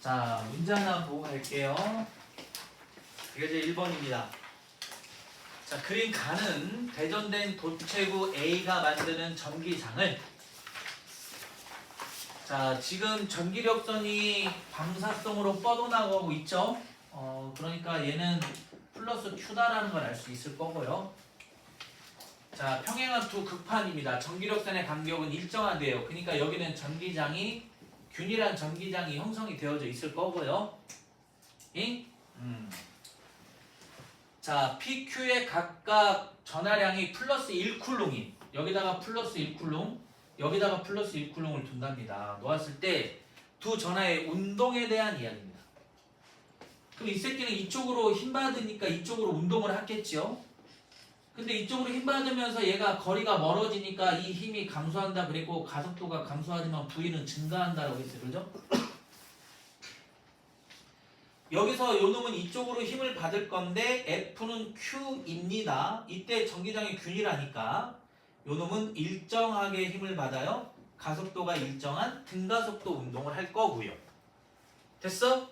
자, 문제 하나 보고 갈게요. 이게 이제 1번입니다. 자, 그림 가는 대전된 도체구 A가 만드는 전기장을, 자, 지금 전기력선이 방사성으로 뻗어나가고 있죠. 그러니까 얘는 플러스 Q다라는 걸 알 수 있을 거고요. 자, 평행한 두 극판입니다. 전기력선의 간격은 일정하대요. 그러니까 여기는 전기장이, 균일한 전기장이 형성이 되어져 있을 거고요. 자, PQ의 각각 전하량이 플러스 1쿨롱인, 여기다가 플러스 1쿨롱, 여기다가 플러스 1쿨롱을 둔답니다. 놓았을 때 두 전하의 운동에 대한 이야기입니다. 그럼 이 새끼는 이쪽으로 힘 받으니까 이쪽으로 운동을 하겠죠. 근데 이쪽으로 힘 받으면서 얘가 거리가 멀어지니까 이 힘이 감소한다 그랬고, 가속도가 감소하지만 V는 증가한다라고 했어요. 그죠? 여기서 요 놈은 이쪽으로 힘을 받을 건데 F는 Q입니다. 이때 전기장이 균일하니까 요 놈은 일정하게 힘을 받아요. 가속도가 일정한 등가속도 운동을 할 거고요. 됐어?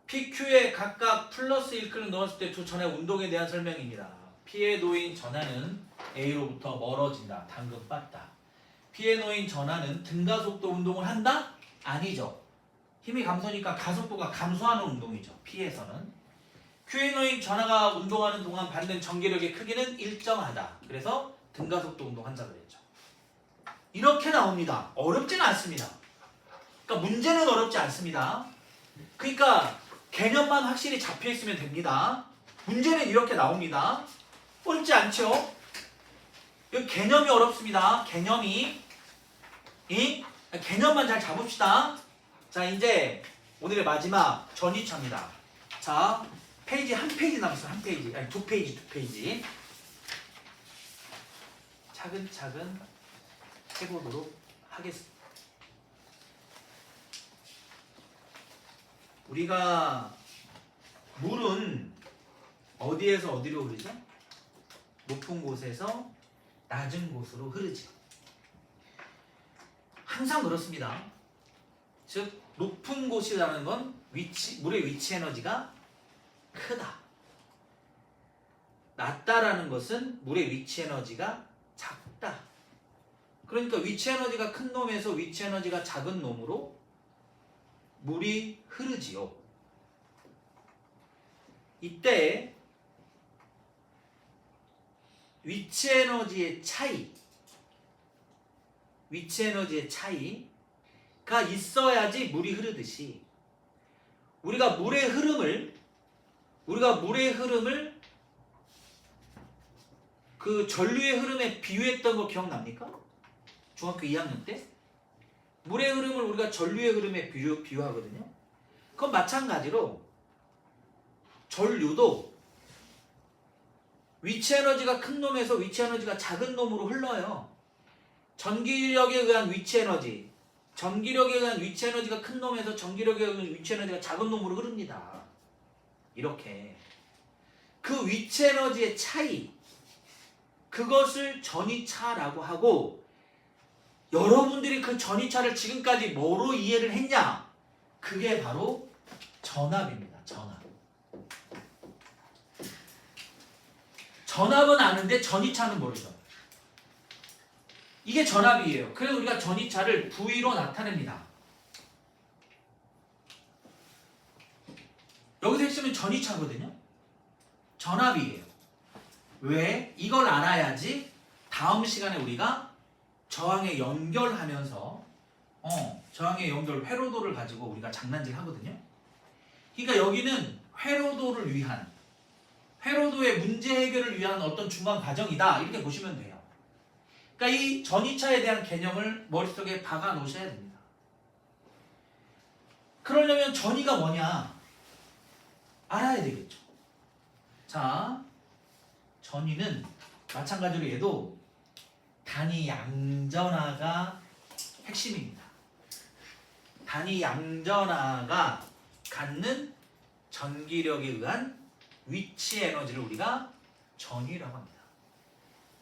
PQ에 각각 플러스 1쿨 넣었을 때 두 전의 운동에 대한 설명입니다. P에 놓인 전하는 A로부터 멀어진다. 당근 빠따. P에 놓인 전하는 등가속도 운동을 한다? 아니죠. 힘이 감소니까 가속도가 감소하는 운동이죠. P에서는. Q에 놓인 전하가 운동하는 동안 받는 전기력의 크기는 일정하다. 그래서 등가속도 운동한다 그랬죠. 이렇게 나옵니다. 어렵지는 않습니다. 그러니까 문제는 어렵지 않습니다. 그러니까 개념만 확실히 잡혀 있으면 됩니다. 문제는 이렇게 나옵니다. 어렵지 않죠? 여기 개념이 어렵습니다. 개념이. 개념만 잘 잡읍시다. 자, 이제 오늘의 마지막 전이차입니다. 자, 페이지 한 페이지 남았어요. 한 페이지. 아니, 두 페이지. 차근차근 해보도록 하겠습니다. 우리가 물은 어디에서 어디로 흐르죠? 높은 곳에서 낮은 곳으로 흐르죠. 항상 그렇습니다. 즉 높은 곳이라는 건 물의 위치 에너지가 크다. 낮다라는 것은 물의 위치 에너지가 작다. 그러니까 위치 에너지가 큰 놈에서 위치 에너지가 작은 놈으로 물이 흐르지요. 이때 위치 에너지의 차이가 있어야지 물이 흐르듯이, 우리가 물의 흐름을 그 전류의 흐름에 비유했던 거 기억납니까? 중학교 2학년 때 물의 흐름을 우리가 전류의 흐름에 비유하거든요. 그건 마찬가지로 전류도 위치 에너지가 큰 놈에서 위치 에너지가 작은 놈으로 흘러요. 전기력에 의한 위치 에너지가 큰 놈에서 전기력에 의한 위치 에너지가 작은 놈으로 흐릅니다. 이렇게 그 위치 에너지의 차이, 그것을 전이차라고 하고, 여러분들이 그 전이차를 지금까지 뭐로 이해를 했냐? 그게 바로 전압입니다. 전압은 아는데 전이차는 모르죠. 이게 전압이에요. 그래서 우리가 전이차를 V로 나타냅니다. 여기서 핵심은 전이차거든요. 전압이에요. 왜? 이걸 알아야지 다음 시간에 우리가 저항에 연결하면서 저항의 연결 회로도를 가지고 우리가 장난질 하거든요. 그러니까 여기는 회로도의 문제 해결을 위한 어떤 중간 과정이다, 이렇게 보시면 돼요. 그러니까 이 전이차에 대한 개념을 머릿속에 박아 놓으셔야 됩니다. 그러려면 전이가 뭐냐 알아야 되겠죠. 자, 전이는 마찬가지로 얘도 단위 양전하가 핵심입니다. 단위 양전하가 갖는 전기력에 의한 위치 에너지를 우리가 전위라고 합니다.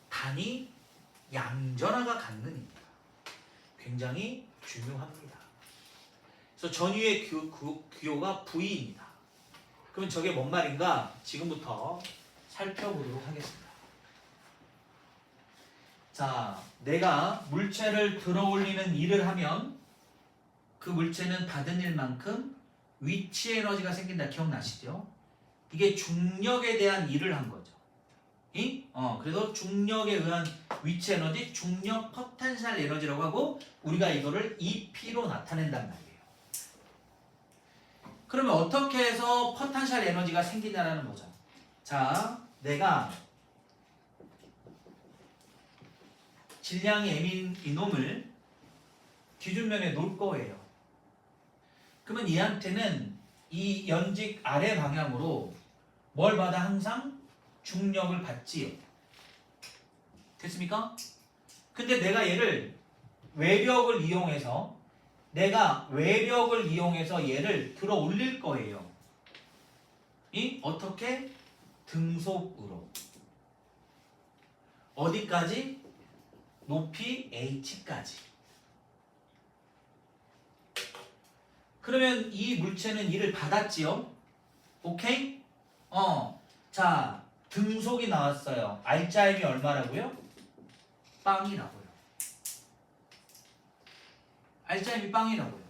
단위 양전하가 갖는입니다. 굉장히 중요합니다. 그래서 전위의 기호가 V입니다. 그러면 저게 뭔 말인가? 지금부터 살펴보도록 하겠습니다. 자, 내가 물체를 들어 올리는 일을 하면 그 물체는 받은 일만큼 위치 에너지가 생긴다. 기억나시죠? 이게 중력에 대한 일을 한 거죠. 그래서 중력에 의한 위치 에너지, 중력 포텐셜 에너지라고 하고 우리가 이거를 EP로 나타낸단 말이에요. 그러면 어떻게 해서 포텐셜 에너지가 생기냐라는 거죠. 자, 내가 질량이 M인 이놈을 기준면에 놓을 거예요. 그러면 얘한테는 이 연직 아래 방향으로 뭘 받아? 항상 중력을 받지요. 됐습니까? 근데 내가 얘를 외력을 이용해서 얘를 들어 올릴 거예요. 어떻게? 등속으로. 어디까지? 높이 h까지. 그러면 이 물체는 이를 받았지요? 오케이? 자, 등속이 나왔어요. R자임이 얼마라고요? 빵이라고요. R자임이 빵이라고요.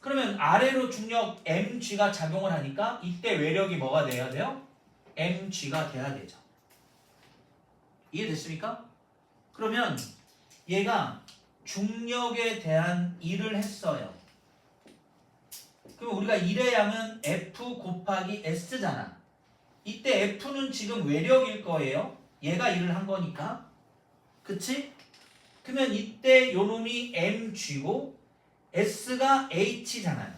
그러면 아래로 중력 mg가 작용을 하니까 이때 외력이 뭐가 돼야 돼요? mg가 돼야 되죠. 이해됐습니까? 그러면 얘가 중력에 대한 일을 했어요. 그럼 우리가 일의 양은 F 곱하기 S잖아. 이때 F는 지금 외력일 거예요. 얘가 일을 한 거니까. 그치? 그러면 이때 요놈이 mg고 S가 h잖아요.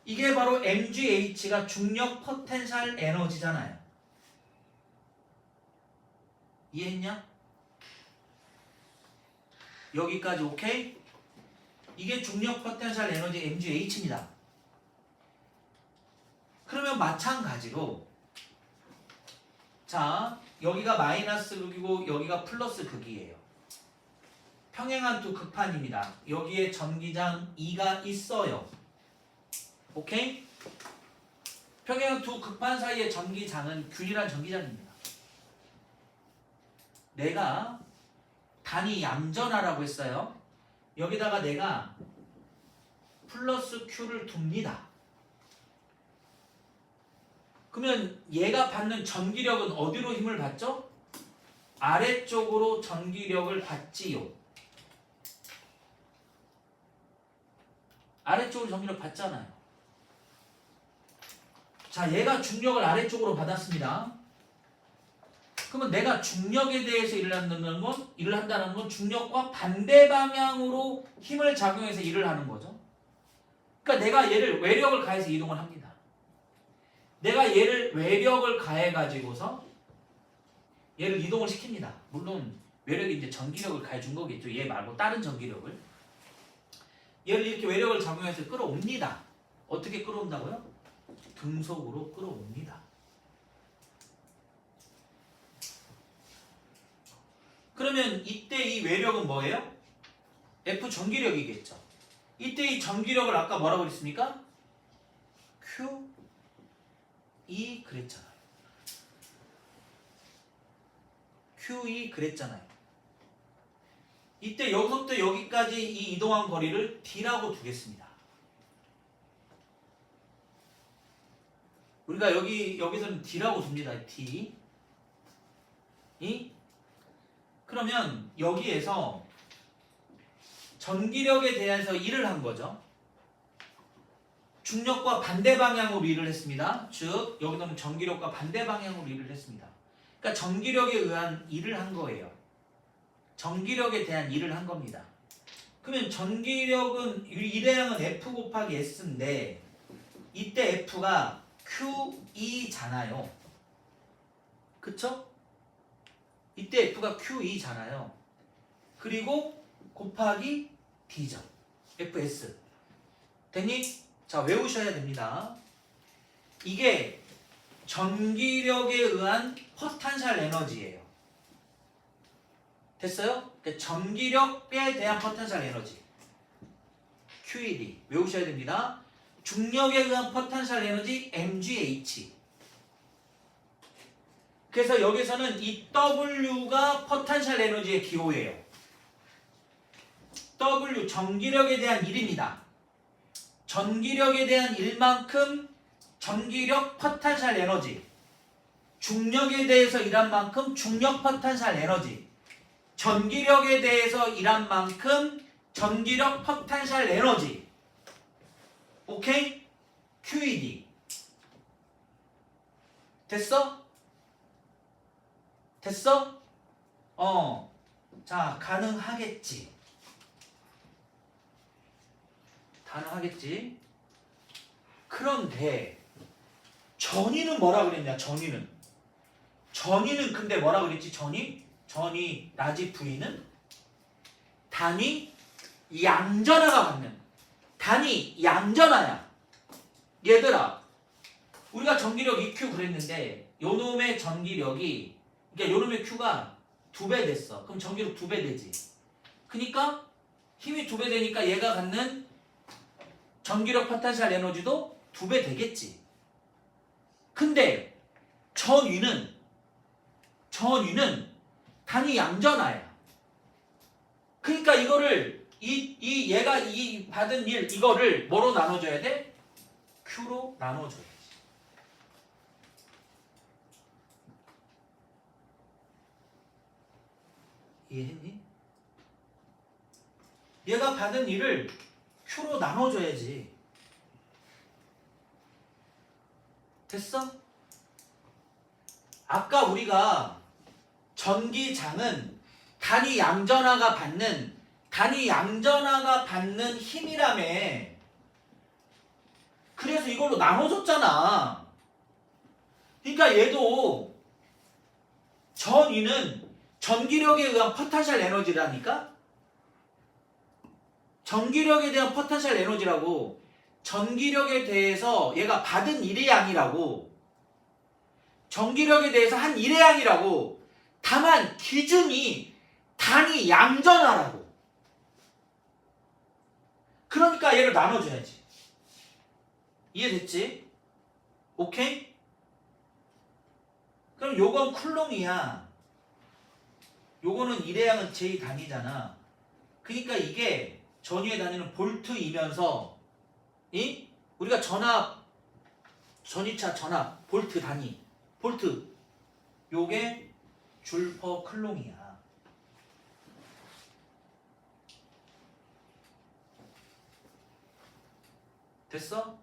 이게 바로 mgh가 중력 포텐셜 에너지잖아요. 이해했냐? 여기까지 오케이? 이게 중력 포텐셜 에너지 mgh입니다. 그러면 마찬가지로 자, 여기가 마이너스 극이고 여기가 플러스 극이에요. 평행한 두 극판입니다. 여기에 전기장 2가 있어요. 오케이? 평행한 두 극판 사이의 전기장은 균일한 전기장입니다. 내가 단위 얌전하라고 했어요. 여기다가 내가 플러스 Q를 둡니다. 그러면 얘가 받는 전기력은 어디로 힘을 받죠? 아래쪽으로 전기력을 받지요. 아래쪽으로 전기력 받잖아요. 자, 얘가 중력을 아래쪽으로 받았습니다. 그러면 내가 중력에 대해서 일을 한다는 건 중력과 반대 방향으로 힘을 작용해서 일을 하는 거죠. 그러니까 내가 얘를 외력을 가해서 이동을 합니다. 내가 얘를 외력을 가해가지고서 얘를 이동을 시킵니다. 물론 외력이 이제 전기력을 가해준 거겠죠. 얘 말고 다른 전기력을. 얘를 이렇게 외력을 작용해서 끌어옵니다. 어떻게 끌어온다고요? 등속으로 끌어옵니다. 그러면 이때 이 외력은 뭐예요? F 전기력이겠죠. 이때 이 전기력을 아까 뭐라고 그랬습니까? Q E 그랬잖아요. QE 그랬잖아요. 이때 여기서부터 여기까지 이 이동한 거리를 D라고 두겠습니다. 우리가 여기서는 D라고 둡니다. D. 그러면 여기에서 전기력에 대해서 일을 한 거죠. 중력과 반대 방향으로 일을 했습니다. 즉 여기서는 전기력과 반대 방향으로 일을 했습니다. 그러니까 전기력에 의한 일을 한 거예요. 전기력에 대한 일을 한 겁니다. 그러면 전기력은 일의 양은 F 곱하기 S인데 이때 F가 QE잖아요. 그쵸? 이때 F가 QE잖아요. 그리고 곱하기 D죠. FS. 됐니? 자, 외우셔야 됩니다. 이게 전기력에 의한 포텐셜 에너지예요. 됐어요? 그러니까 전기력에 대한 포텐셜 에너지 QED 외우셔야 됩니다. 중력에 의한 포텐셜 에너지 mgh. 그래서 여기서는 이 W가 포텐셜 에너지의 기호예요. W 전기력에 대한 1입니다. 전기력에 대한 1만큼 전기력 포텐셜 에너지. 중력에 대해서 일한 만큼 중력 포텐셜 에너지. 전기력에 대해서 일한 만큼 전기력 포텐셜 에너지. 오케이? QED. 됐어? 됐어? 자, 가능하겠지. 가능하겠지. 그런데 전위는 뭐라 그랬냐? 전위는 근데 뭐라 그랬지? 전위 라지 V는 단위 양전하가 받는 단위 양전하야. 얘들아, 우리가 전기력 EQ 그랬는데 요놈의 전기력이, 그러니까 요놈의 Q가 2배 됐어. 그럼 전기력 2배 되지. 그러니까 힘이 2배 되니까 얘가 갖는 전기력 포텐셜 에너지도 2배 되겠지. 근데 전위는 단위 양전하야. 그러니까 이거를 얘가 이 받은 일 이거를 뭐로 나눠줘야 돼? Q로 나눠줘야지. 이해했니? 얘가 받은 일을 Q로 나눠줘야지. 됐어? 아까 우리가 전기장은 단위 양전하가 받는 힘이라며. 그래서 이걸로 나눠줬잖아. 그러니까 얘도 전위는 전기력에 의한 포텐셜 에너지라니까? 전기력에 대한 포텐셜 에너지라고. 전기력에 대해서 얘가 받은 일의 양이라고. 전기력에 대해서 한 일의 양이라고. 다만 기준이 단위 양전하라고. 그러니까 얘를 나눠줘야지. 이해됐지? 오케이? 그럼 요건 쿨롱이야. 요거는 일의 양은 제 단위잖아. 그러니까 이게 전위의 단위는 볼트이면서 우리가 전위차 전압 볼트 단위 볼트 요게 줄 퍼 클롱이야. 됐어?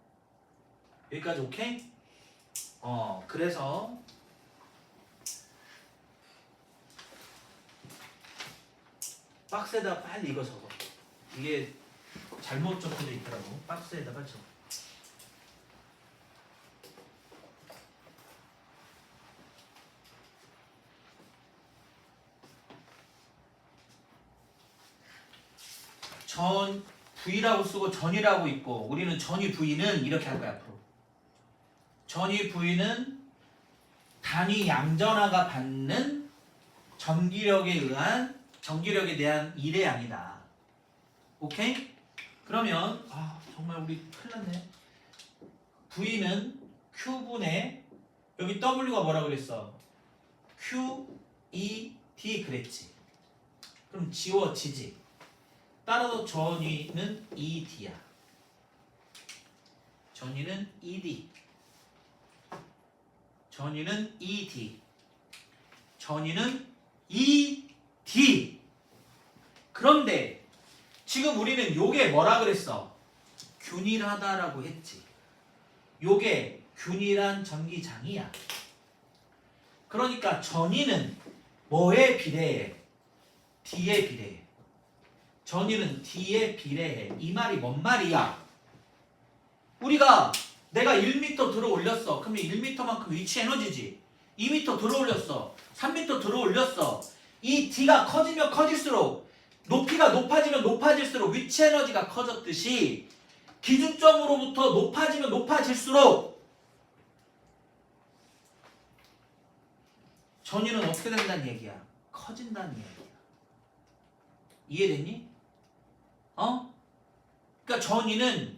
여기까지 오케이? 그래서 박스에다 빨리 이거 적어. 이게 잘못 적혀져 있더라고. 박스에다 빨리 적어. 전 V라고 쓰고 전이라고 있고, 우리는 전위 V는 이렇게 할 거야. 앞으로 전위 V는 단위 양전하가 받는 전기력에 대한 일의 양이다. 오케이? 그러면 정말 우리 큰일 났네. V는 Q분의 여기 W가 뭐라 그랬어? QED 그랬지. 그럼 지워지지. 따라서 전위는 ED야. 전위는 ED. 전위는 ED. 전위는 ED. 그런데 지금 우리는 요게 뭐라 그랬어? 균일하다라고 했지. 요게 균일한 전기장이야. 그러니까 전위는 뭐에 비례해? D에 비례해. 전위는 D에 비례해. 이 말이 뭔 말이야? 내가 1m 들어 올렸어. 그러면 1m만큼 위치 에너지지. 2m 들어 올렸어. 3m 들어 올렸어. 이 D가 커지면 커질수록, 높이가 높아지면 높아질수록 위치 에너지가 커졌듯이 기준점으로부터 높아지면 높아질수록 전위는 어떻게 된다는 얘기야? 커진다는 얘기야. 이해됐니? 그러니까 전위는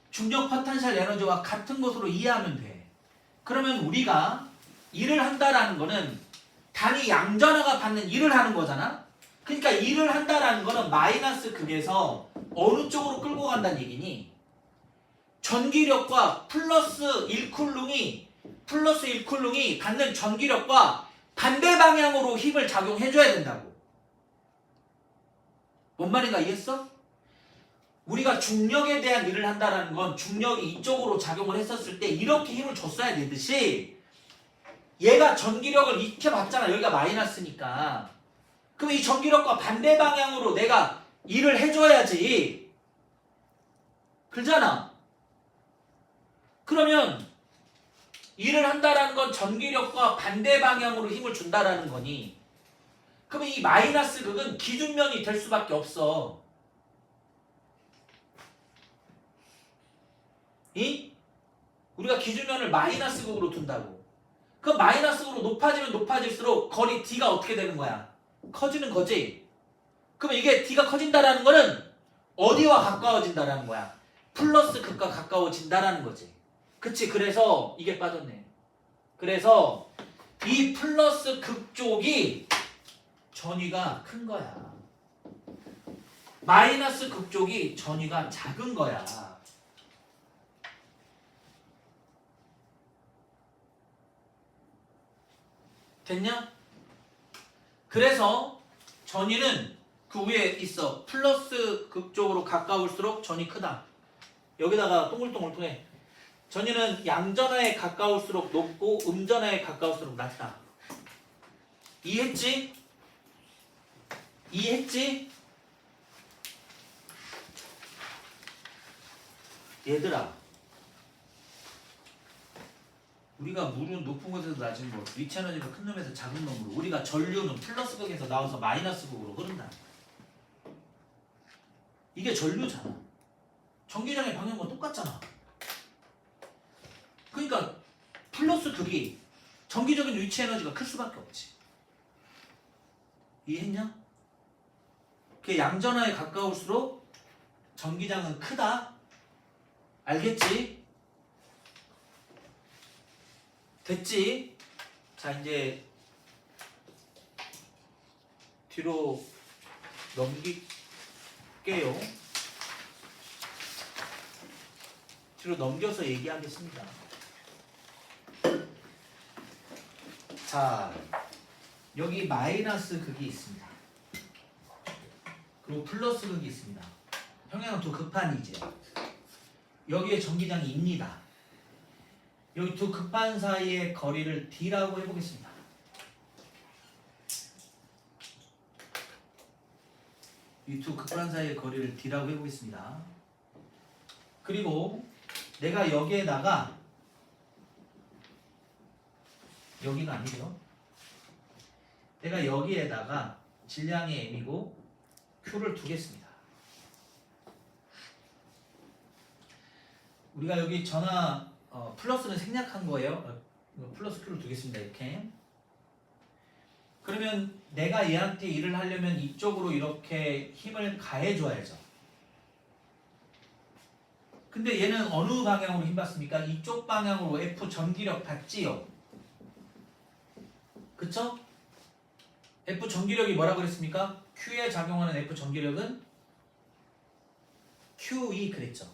중력 포텐셜 에너지와 같은 것으로 이해하면 돼. 그러면 우리가 일을 한다라는 거는 단위 양전하가 받는 일을 하는 거잖아. 그러니까 일을 한다라는 거는 마이너스 극에서 어느 쪽으로 끌고 간다는 얘기니? 전기력과 플러스 1쿨룽이 갖는 전기력과 반대 방향으로 힘을 작용해줘야 된다고. 뭔 말인가 이해했어? 우리가 중력에 대한 일을 한다는 건 중력이 이쪽으로 작용을 했었을 때 이렇게 힘을 줬어야 되듯이 얘가 전기력을 익혀봤잖아. 여기가 마이너스니까. 그럼 이 전기력과 반대 방향으로 내가 일을 해줘야지. 그러잖아. 그러면 일을 한다라는 건 전기력과 반대 방향으로 힘을 준다라는 거니. 그럼 이 마이너스 극은 기준면이 될 수밖에 없어. 우리가 기준면을 마이너스 극으로 둔다고. 그럼 마이너스 극으로 높아지면 높아질수록 거리 D가 어떻게 되는 거야? 커지는 거지. 그럼 이게 D가 커진다라는 거는 어디와 가까워진다라는 거야? 플러스 극과 가까워진다라는 거지. 그치? 그래서 이게 빠졌네. 그래서 이 플러스 극 쪽이 전위가 큰 거야. 마이너스 극 쪽이 전위가 작은 거야. 됐냐? 그래서 전위는 그 위에 있어. 플러스 극 쪽으로 가까울수록 전위 크다. 여기다가 동글동글 통해. 전위는 양전하에 가까울수록 높고 음전하에 가까울수록 낮다. 이해했지? 이해했지? 얘들아, 우리가 물은 높은 곳에서 낮은 곳, 위치 에너지가 큰 놈에서 작은 놈으로, 우리가 전류는 플러스 극에서 나와서 마이너스 극으로 흐른다. 이게 전류잖아. 전기장의 방향과 똑같잖아. 그러니까 플러스 극이 전기적인 위치 에너지가 클 수밖에 없지. 이해했냐? 그 양전하에 가까울수록 전기장은 크다. 알겠지? 됐지? 자, 이제 뒤로 넘길게요. 뒤로 넘겨서 얘기하겠습니다. 자, 여기 마이너스 극이 있습니다. 그리고 플러스 극이 있습니다. 평행은 두 극판이지. 여기에 전기장이 있니다. 여기 두 극판 사이의 거리를 D라고 해보겠습니다. 이 두 극판 사이의 거리를 D라고 해보겠습니다. 그리고 내가 여기에다가, 여기가 아니죠. 내가 여기에다가 질량의 M이고 Q를 두겠습니다. 우리가 여기 전하 플러스는 생략한 거예요. 플러스 Q를 두겠습니다. 이렇게. 그러면 내가 얘한테 일을 하려면 이쪽으로 이렇게 힘을 가해줘야죠. 근데 얘는 어느 방향으로 힘 받습니까? 이쪽 방향으로 F 전기력 받지요. 그쵸? F 전기력이 뭐라고 그랬습니까? Q에 작용하는 F 전기력은 QE 그랬죠.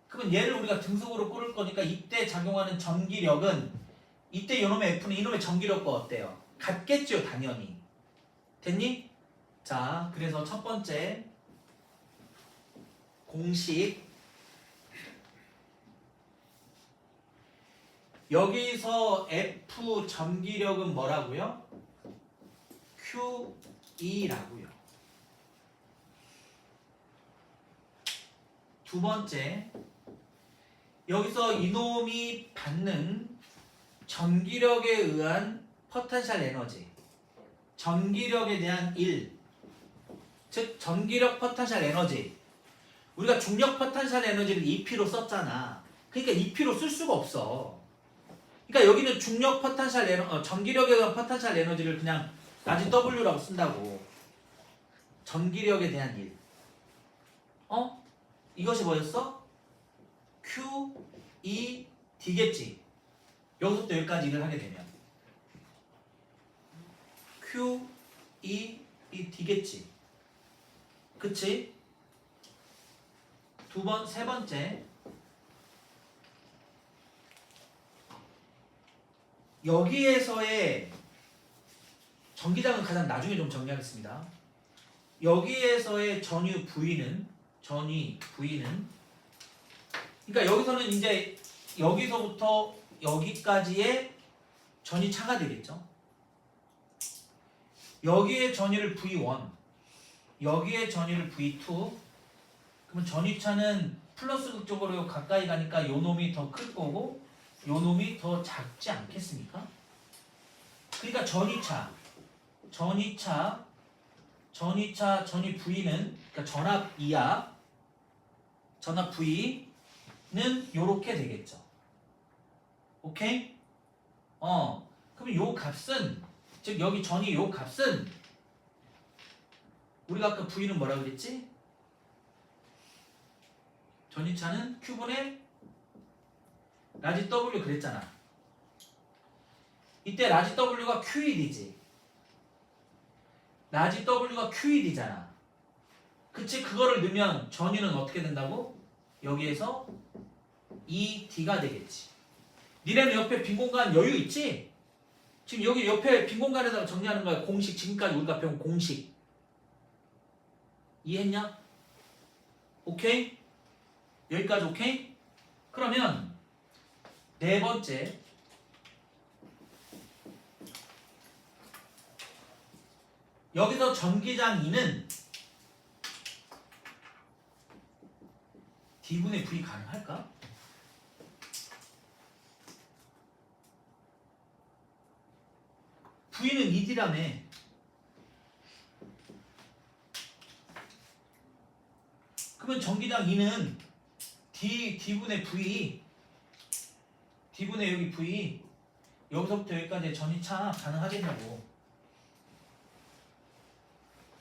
그러면 얘를 우리가 등속으로 꿇을 거니까 이때 작용하는 전기력은 이때 이놈의 F는 이놈의 전기력과 어때요? 같겠죠, 당연히. 됐니? 자, 그래서 첫 번째 공식. 여기서 F 전기력은 뭐라고요? QE라고요. 두 번째, 여기서 이놈이 받는 전기력에 의한 포텐셜 에너지, 전기력에 대한 일, 즉 전기력 포텐셜 에너지. 우리가 중력 포텐셜 에너지를 EP로 썼잖아. 그러니까 EP로 쓸 수가 없어. 그러니까 여기는 중력 포텐셜 전기력에 의한 포텐셜 에너지를 그냥 나중에 W라고 쓴다고. 전기력에 대한 일. 이것이 뭐였어? Q, E, D겠지. 여기서부터 여기까지 일을 하게 되면 Q, E, D겠지. 그치? 세 번째. 여기에서의 전기장은 가장 나중에 좀 정리하겠습니다. 여기에서의 전위 V는 그러니까 여기서는 이제 여기서부터 여기까지의 전위차가 되겠죠. 여기에 전위를 V1, 여기에 전위를 V2. 그러면 전위차는 플러스 극적으로 가까이 가니까 요 놈이 더 클 거고 요 놈이 더 작지 않겠습니까? 그러니까 전위 V는 그러니까 전압 E압, 전압 V는 요렇게 되겠죠. 오케이? 그럼 요 값은, 즉 여기 전위 요 값은 우리가 아까 V는 뭐라고 그랬지? 전위차는 Q분의 라지 W 그랬잖아. 이때 라지 W가 QED지. 라지 W가 QED잖아. 그치? 그거를 넣으면 전위는 어떻게 된다고? 여기에서 ED가 되겠지. 니네는 옆에 빈 공간 여유 있지? 지금 여기 옆에 빈 공간에다가 정리하는 거야. 공식. 지금까지 우리가 배운 공식. 이해했냐? 오케이? 여기까지 오케이? 그러면 네 번째. 여기서 전기장 2는 D분의 V 가능할까? V는 2D라며. 그러면 전기장 2는 D분의 V, D분의 여기 V, 여기서부터 여기까지 전위차 가능하겠냐고.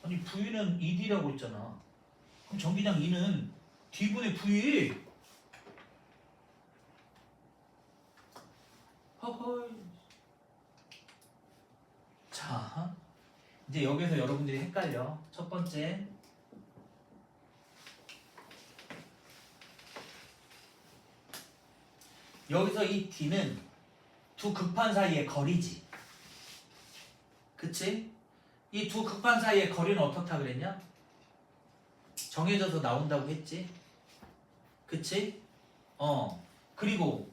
아니 V는 2D라고 했잖아. 그럼 전기장 2는 D분의 V. 허허이. 자, 이제 여기서 여러분들이 헷갈려. 첫 번째, 여기서 이 D는 두 극판 사이의 거리지. 그치? 이 두 극판 사이의 거리는 어떻다 그랬냐? 정해져서 나온다고 했지. 그치? 그리고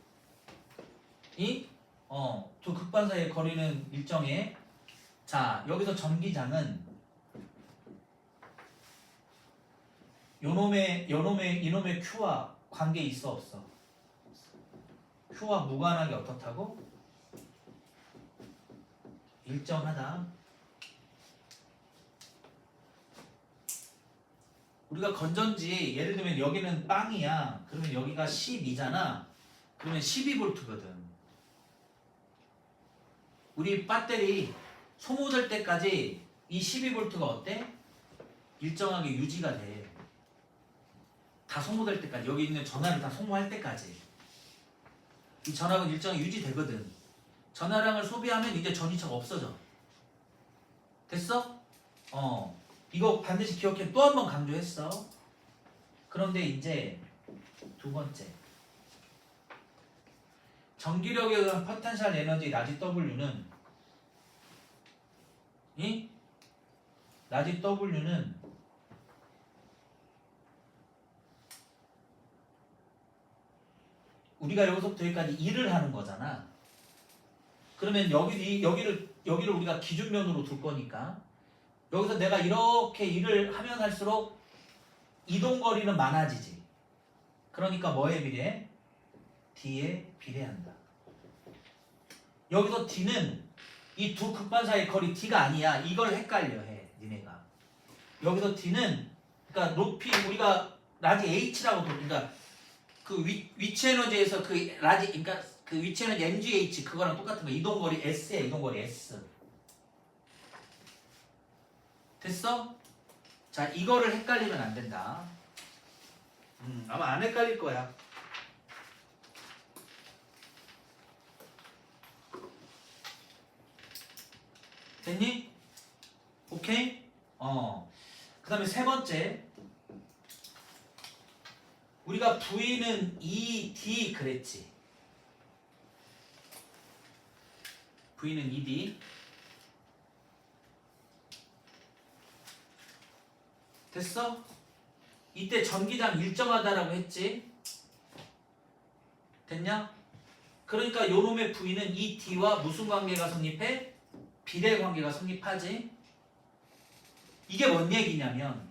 이 두 극판 사이의 거리는 일정해. 자, 여기서 전기장은 이놈의 Q와 관계 있어 없어? Q와 무관하게 어떻다고? 일정하다. 우리가 건전지 예를 들면 여기는 빵이야. 그러면 여기가 12잖아. 그러면 12V거든. 우리 배터리 소모될 때까지 이 12V가 어때? 일정하게 유지가 돼. 다 소모될 때까지. 여기 있는 전압을 다 소모할 때까지. 이 전압은 일정하게 유지되거든. 전화량을 소비하면 이제 전위차가 없어져. 됐어? 이거 반드시 기억해. 또 한 번 강조했어. 그런데 이제 두 번째, 전기력에 의한 포텐셜 에너지 라지 W는 라지 W는 우리가 여기서부터 여기까지 일을 하는 거잖아. 그러면 여기를 우리가 기준면으로 둘 거니까 여기서 내가 이렇게 일을 하면 할수록 이동거리는 많아지지. 그러니까 뭐에 비례해? D에 비례한다. 여기서 D는 이 두 극반 사이의 거리 D가 아니야. 이걸 헷갈려 해 니네가. 여기서 D는 그러니까 높이 우리가 라지 H라고 그러니까 그 위치 에너지에서 그 라지 그러니까 그 위치 에너지 MGH 그거랑 똑같은 거. 이동거리 S야. 이동거리 S. 됐어? 자, 이거를 헷갈리면 안 된다. 아마 안 헷갈릴 거야. 됐니? 오케이? 그 다음에 세 번째. 우리가 V는 ED 그랬지. V는 ED. 됐어? 이때 전기장 일정하다라고 했지? 됐냐? 그러니까 요놈의 V는 ED와 무슨 관계가 성립해? 비례 관계가 성립하지? 이게 뭔 얘기냐면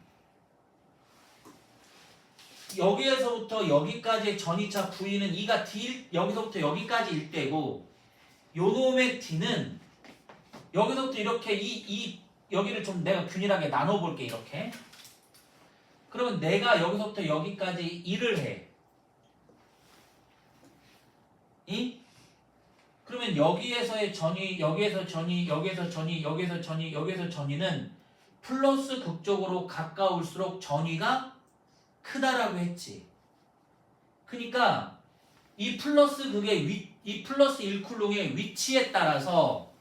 여기에서부터 여기까지의 전이차 V는 E가 D, 여기서부터 여기까지일 때고 요놈의 D는 여기서부터 이렇게 여기를 좀 내가 균일하게 나눠볼게 이렇게. 그러면 내가 여기서부터 여기까지 일을 해. 그러면 여기에서의 전이, 여기에서 전이, 여기에서 전이, 여기에서 전이, 여기에서 전이는 플러스 극적으로 가까울수록 전위가 크다라고 했지. 그러니까 이 플러스 이 플러스 1쿨롱의 위치에 따라서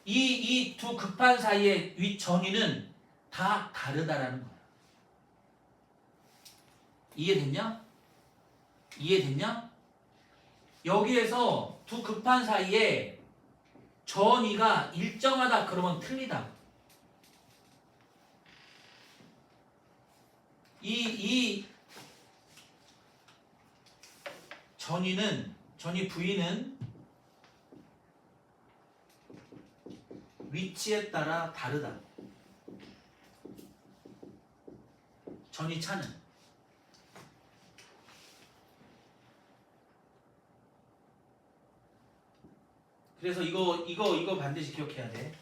이 두 극판 사이의 전위는 다 다르다라는 거야. 이해됐냐? 이해됐냐? 여기에서 두 극판 사이에 전위가 일정하다 그러면 틀리다. 이 전위 V는 위치에 따라 다르다. 전위 차는. 그래서 이거 반드시 기억해야 돼.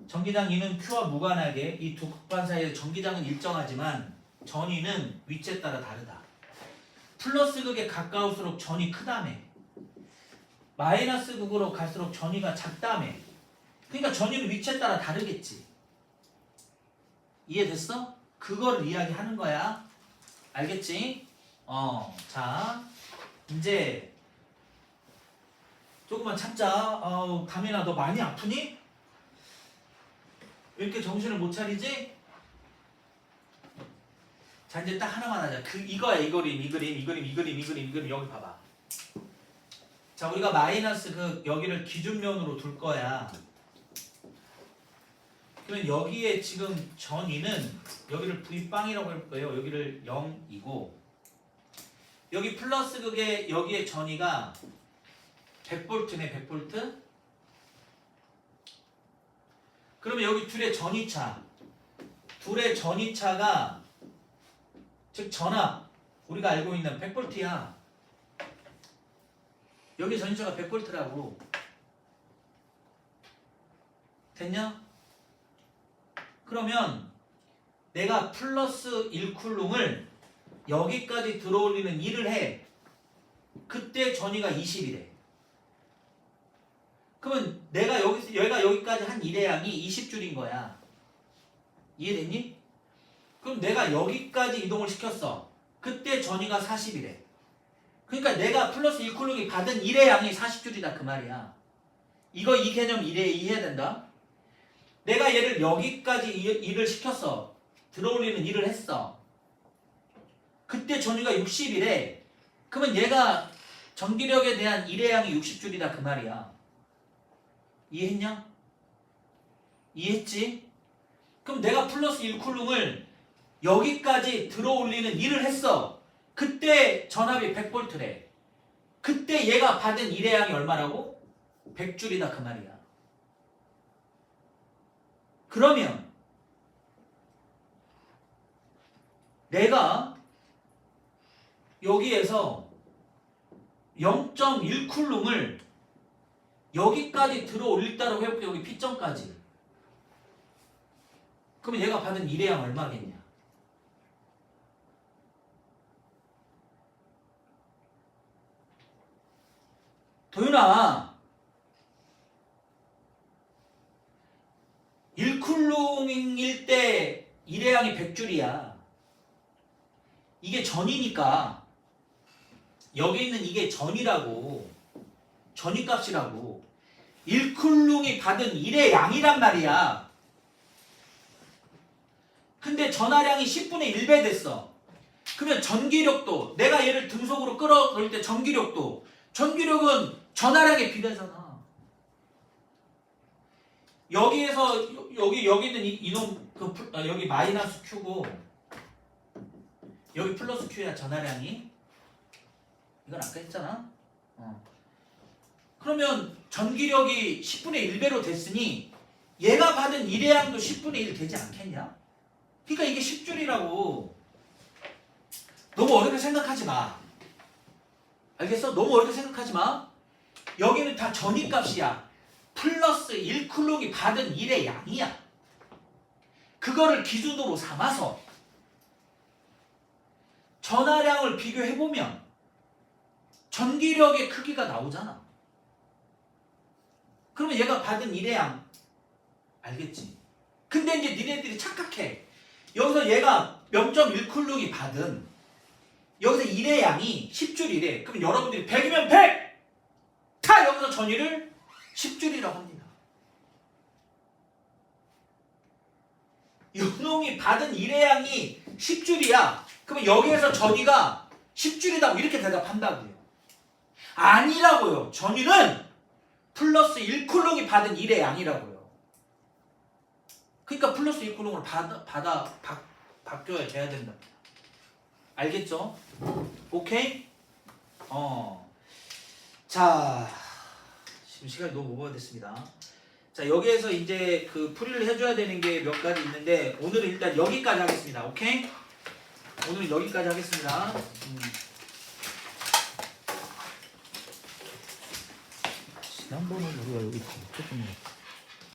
전기장 E는 Q와 무관하게 이 두 극판 사이의 전기장은 일정하지만 전위는 위치에 따라 다르다. 플러스 극에 가까울수록 전이 크다며. 마이너스 극으로 갈수록 전위가 작다며. 그러니까 전위는 위치에 따라 다르겠지. 이해됐어? 그거를 이야기하는 거야. 알겠지? 자, 이제 조금만 참자. 다민아 너 많이 아프니? 왜 이렇게 정신을 못 차리지? 자, 이제 딱 하나만 하자. 이거야, 이 그림. 여기 봐봐. 자, 우리가 마이너스 여기를 기준면으로 둘 거야. 그러면 여기에 지금 전위는 여기를 V빵이라고 할 거예요. 여기를 0이고 여기 플러스 극에 여기에 전위가 100V네, 100V. 그러면 여기 둘의 전위차가 즉 전압, 우리가 알고 있는 100V야. 여기 전위차가 100V라고. 됐냐? 그러면 내가 플러스 1쿨롱을 여기까지 들어올리는 일을 해. 그때 전위가 20이래. 그러면 얘가 여기까지 한 일회양이 20줄인 거야. 이해됐니? 그럼 내가 여기까지 이동을 시켰어. 그때 전위가 40이래. 그러니까 내가 플러스 1쿨롱이 받은 일회양이 40줄이다 그 말이야. 이 개념 이해해야 된다. 내가 얘를 여기까지 일을 시켰어. 들어올리는 일을 했어. 그때 전위가 60이래. 그러면 얘가 전기력에 대한 일회양이 60줄이다 그 말이야. 이해했냐? 이해했지? 그럼 내가 플러스 1쿨롱을 여기까지 들어올리는 일을 했어. 그때 전압이 100V래. 그때 얘가 받은 일회양이 얼마라고? 100줄이다 그 말이야. 그러면 내가 여기에서 0.1쿨롱을 여기까지 들어올렸다고 해볼게. 여기 P점까지. 그러면 얘가 받은 일회양 얼마겠냐? 도윤아, 1쿨롱일 때 일의 양이 100줄이야. 이게 전이니까 여기 있는 이게 전이라고. 전이값이라고. 1쿨룽이 받은 일의 양이란 말이야. 근데 전하량이 10분의 1배 됐어. 그러면 전기력도 내가 얘를 등속으로 끌어올릴 때 전기력은 전하량에 비례하잖아. 여기에서 여기 있는 이놈 여기 마이너스 Q고 여기 플러스 Q야 전하량이. 이건 아까 했잖아. 그러면 전기력이 10분의 1배로 됐으니 얘가 받은 일의 양도 10분의 1 되지 않겠냐? 그러니까 이게 10줄이라고. 너무 어렵게 생각하지 마. 알겠어? 너무 어렵게 생각하지 마. 여기는 다 전위값이야. 플러스 1쿨롱이 받은 일의 양이야. 그거를 기준으로 삼아서 전하량을 비교해보면 전기력의 크기가 나오잖아. 그러면 얘가 받은 일의 양 알겠지? 근데 이제 니네들이 착각해. 여기서 얘가 0.1쿨롱이 받은 여기서 일의 양이 10줄이래. 그럼 여러분들이 100이면 100! 다 여기서 전위를 10줄이라고 합니다. 요놈이 받은 일의 양이 10줄이야. 그러면 여기에서 전위가 10줄이다고 이렇게 대답한다고요. 아니라고요. 전위는 플러스 1쿨롱이 받은 일의 양이라고요. 그러니까 플러스 1쿨롱을 바뀌어야 돼야 된다. 알겠죠? 오케이? 자, 지금 시간이 너무 오버됐습니다. 자, 여기에서 이제 그 풀이를 해줘야 되는 게 몇 가지 있는데 오늘은 일단 여기까지 하겠습니다. 오케이? 오늘은 여기까지 하겠습니다. 지난번에 우리가 여기 조금